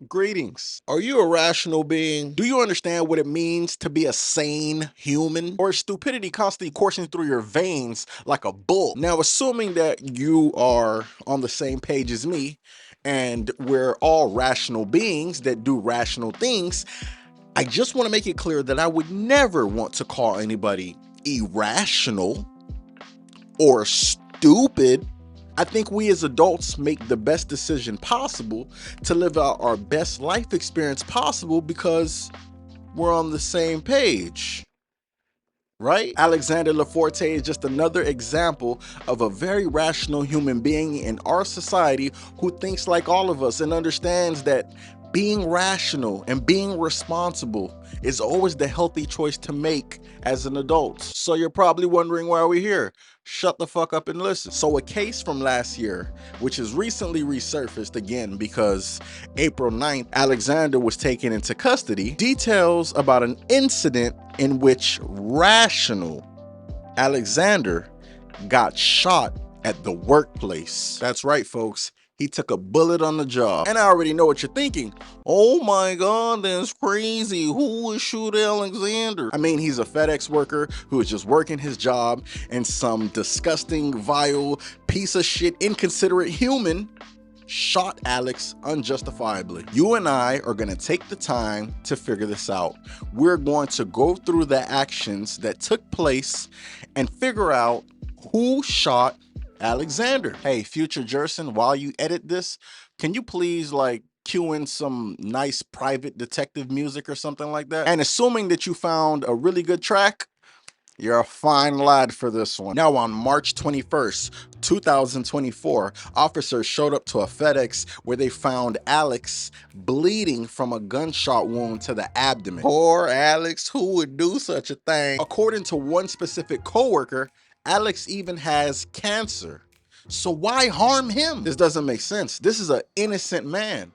Greetings. Are you a rational being? Do you understand what it means to be a sane human? Or is stupidity constantly coursing through your veins like a bull? Now, assuming that you are on the same page as me, and we're all rational beings that do rational things, I just want to make it clear that I would never want to call anybody irrational or stupid. I think we as adults make the best decision possible to live out our best life experience possible because we're on the same page, right? Alexander Laforte is just another example of a very rational human being in our society who thinks like all of us and understands that being rational and being responsible is always the healthy choice to make as an adult. So you're probably wondering why we're here. Shut the fuck up and listen. So a case from last year, which has recently resurfaced again because April 9th, Alexander was taken into custody, details about an incident in which rational Alexander got shot at the workplace. That's right, folks. He took a bullet on the job. And I already know what you're thinking. Oh my God, that's crazy. Who would shoot Alexander? I mean, he's a FedEx worker who is just working his job, and some disgusting, vile, piece of shit, inconsiderate human shot Alex unjustifiably. You and I are going to take the time to figure this out. We're going to go through the actions that took place and figure out who shot Alexander. Hey, future Jerson, while you edit this, can you please cue in some nice private detective music or something like that? And assuming that you found a really good track, you're a fine lad for this one. Now, on March 21st, 2024, officers showed up to a FedEx where they found Alex bleeding from a gunshot wound to the abdomen. Poor Alex, who would do such a thing? According to one specific coworker, Alex even has cancer. So why harm him? This doesn't make sense. This is an innocent man.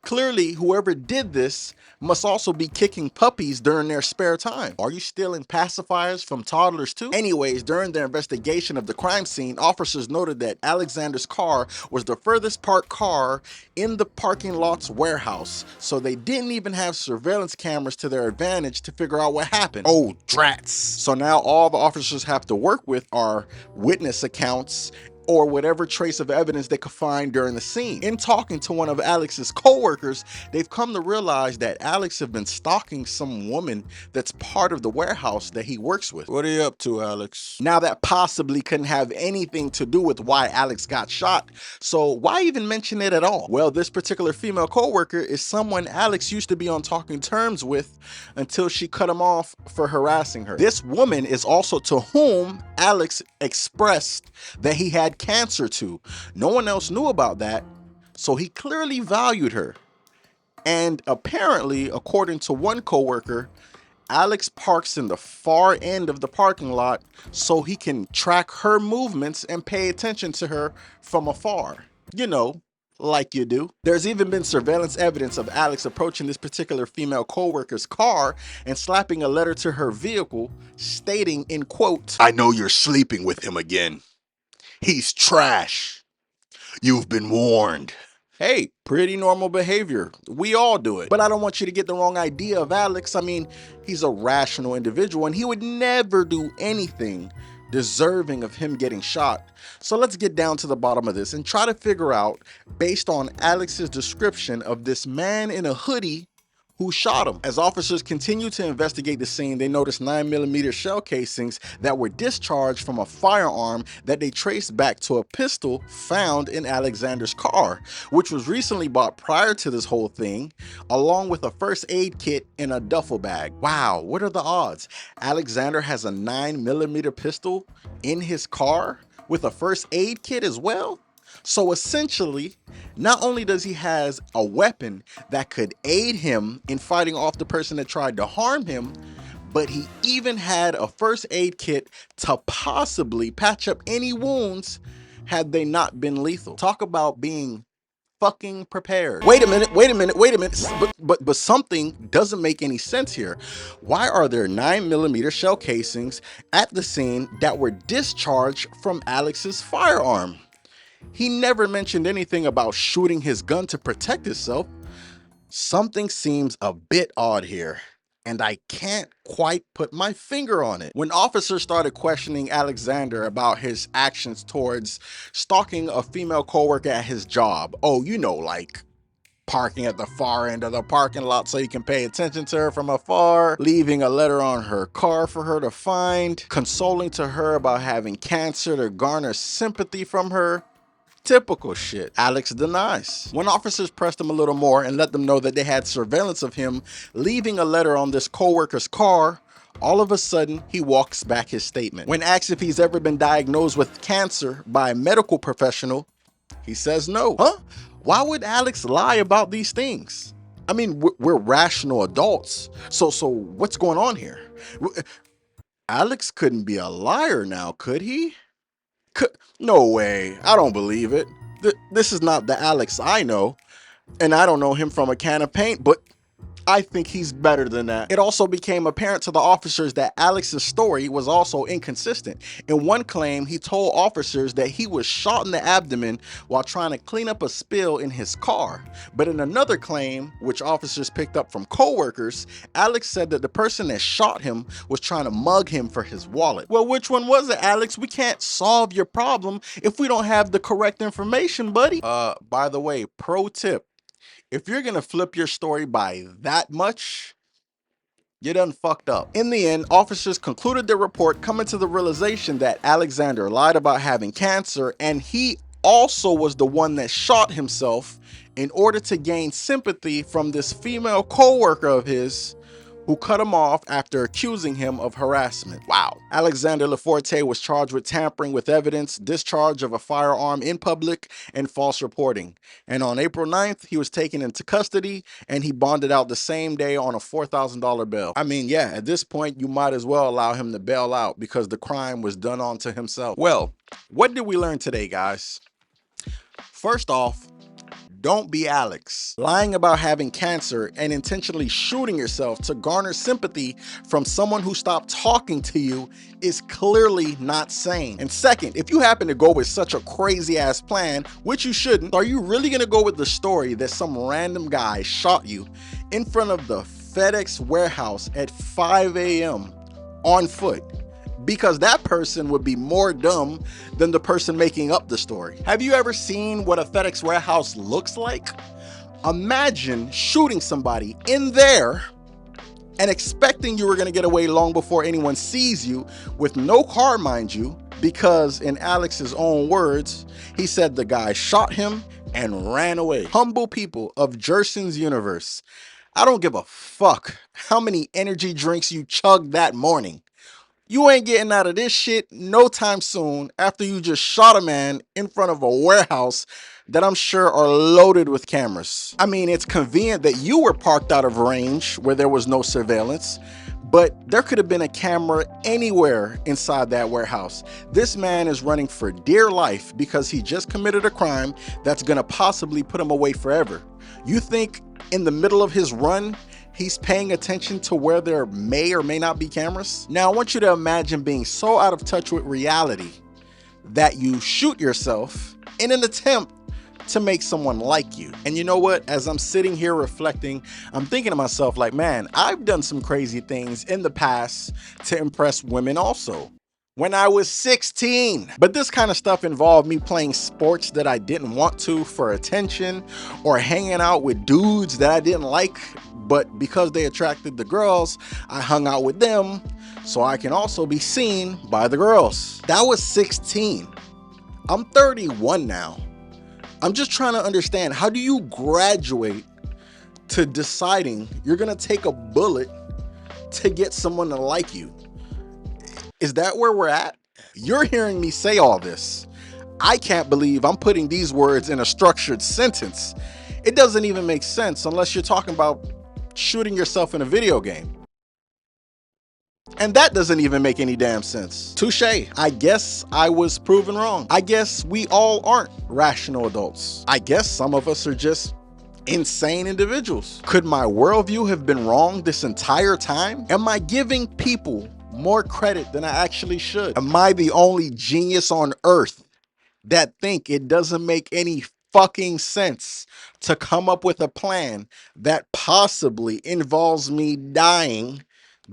Clearly, whoever did this must also be kicking puppies during their spare time. Are you stealing pacifiers from toddlers too? Anyways, during their investigation of the crime scene, officers noted that Alexander's car was the furthest parked car in the parking lot's warehouse, so they didn't even have surveillance cameras to their advantage to figure out what happened. Oh, drats. So now all the officers have to work with are witness accounts or whatever trace of evidence they could find during the scene. In talking to one of Alex's co-workers, they've come to realize that Alex have been stalking some woman that's part of the warehouse that he works with. What are you up to, Alex? Now, that possibly couldn't have anything to do with why Alex got shot, so why even mention it at all? Well, this particular female co-worker is someone Alex used to be on talking terms with until she cut him off for harassing her. This woman is also to whom Alex expressed that he had cancer to. No one else knew about that, so he clearly valued her. And apparently, according to one coworker, Alex parks in the far end of the parking lot so he can track her movements and pay attention to her from afar. You know, like you do. There's even been surveillance evidence of Alex approaching this particular female co-worker's car and slapping a letter to her vehicle stating, in quote, "I know you're sleeping with him again. He's trash. You've been warned." Hey, pretty normal behavior. We all do it. But I don't want you to get the wrong idea of Alex. I mean, he's a rational individual and he would never do anything deserving of him getting shot. So let's get down to the bottom of this and try to figure out, based on Alex's description of this man in a hoodie who shot him. As officers continue to investigate the scene, they noticed 9mm shell casings that were discharged from a firearm that they traced back to a pistol found in Alexander's car, which was recently bought prior to this whole thing, along with a first aid kit in a duffel bag. Wow, what are the odds? Alexander has a 9mm pistol in his car with a first aid kit as well? So essentially, not only does he has a weapon that could aid him in fighting off the person that tried to harm him, but he even had a first aid kit to possibly patch up any wounds had they not been lethal. Talk about being fucking prepared. Wait a minute. But something doesn't make any sense here. Why are there 9mm shell casings at the scene that were discharged from Alex's firearm? He never mentioned anything about shooting his gun to protect himself. Something seems a bit odd here, and I can't quite put my finger on it. When officers started questioning Alexander about his actions towards stalking a female coworker at his job, oh, you know, like parking at the far end of the parking lot so you can pay attention to her from afar, leaving a letter on her car for her to find, consoling to her about having cancer to garner sympathy from her. Typical shit. Alex denies. When officers pressed him a little more and let them know that they had surveillance of him leaving a letter on this coworker's car, all of a sudden he walks back his statement. When asked if he's ever been diagnosed with cancer by a medical professional, he says no. Huh? Why would Alex lie about these things? I mean, we're rational adults. So what's going on here? Alex couldn't be a liar now, could he? No way. I don't believe it. This is not the Alex I know, and I don't know him from a can of paint, but I think he's better than that. It also became apparent to the officers that Alex's story was also inconsistent. In one claim, he told officers that he was shot in the abdomen while trying to clean up a spill in his car. But in another claim, which officers picked up from coworkers, Alex said that the person that shot him was trying to mug him for his wallet. Well, which one was it, Alex? We can't solve your problem if we don't have the correct information, buddy. By the way, pro tip. If you're gonna flip your story by that much, you done fucked up. In the end, officers concluded their report, coming to the realization that Alexander lied about having cancer, and he also was the one that shot himself in order to gain sympathy from this female coworker of his who cut him off after accusing him of harassment. Wow. Alexander Laforte was charged with tampering with evidence, discharge of a firearm in public, and false reporting. And on April 9th, he was taken into custody and he bonded out the same day on a $4,000 bail. I mean, yeah, at this point, you might as well allow him to bail out because the crime was done onto himself. Well, what did we learn today, guys? First off, don't be Alex. Lying about having cancer and intentionally shooting yourself to garner sympathy from someone who stopped talking to you is clearly not sane. And second, if you happen to go with such a crazy ass plan, which you shouldn't, are you really gonna go with the story that some random guy shot you in front of the FedEx warehouse at 5 a.m. on foot? Because that person would be more dumb than the person making up the story. Have you ever seen what a FedEx warehouse looks like? Imagine shooting somebody in there and expecting you were gonna get away long before anyone sees you with no car, mind you, because in Alex's own words, he said the guy shot him and ran away. Humble people of JRSIN'S universe, I don't give a fuck how many energy drinks you chugged that morning. You ain't getting out of this shit no time soon after you just shot a man in front of a warehouse that I'm sure are loaded with cameras. I mean, it's convenient that you were parked out of range where there was no surveillance, but there could have been a camera anywhere inside that warehouse. This man is running for dear life because he just committed a crime that's gonna possibly put him away forever. You think in the middle of his run, he's paying attention to where there may or may not be cameras? Now, I want you to imagine being so out of touch with reality that you shoot yourself in an attempt to make someone like you. And you know what? As I'm sitting here reflecting, I'm thinking to myself like, man, I've done some crazy things in the past to impress women also. When I was 16. But this kind of stuff involved me playing sports that I didn't want to for attention, or hanging out with dudes that I didn't like, but because they attracted the girls, I hung out with them so I can also be seen by the girls. That was 16. I'm 31 now. I'm just trying to understand, how do you graduate to deciding you're gonna take a bullet to get someone to like you? Is that where we're at? You're hearing me say all this. I can't believe I'm putting these words in a structured sentence. It doesn't even make sense unless you're talking about shooting yourself in a video game. And that doesn't even make any damn sense. Touche. I guess I was proven wrong. I guess we all aren't rational adults. I guess some of us are just insane individuals. Could my worldview have been wrong this entire time? Am I giving people more credit than I actually should? Am I the only genius on earth that think it doesn't make any fucking sense to come up with a plan that possibly involves me dying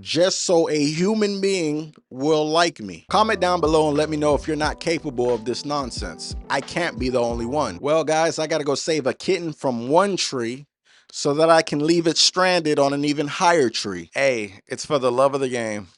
just so a human being will like me? Comment down below and let me know if you're not capable of this nonsense. I can't be the only one. Well, guys, I gotta go save a kitten from one tree so that I can leave it stranded on an even higher tree. Hey, it's for the love of the game.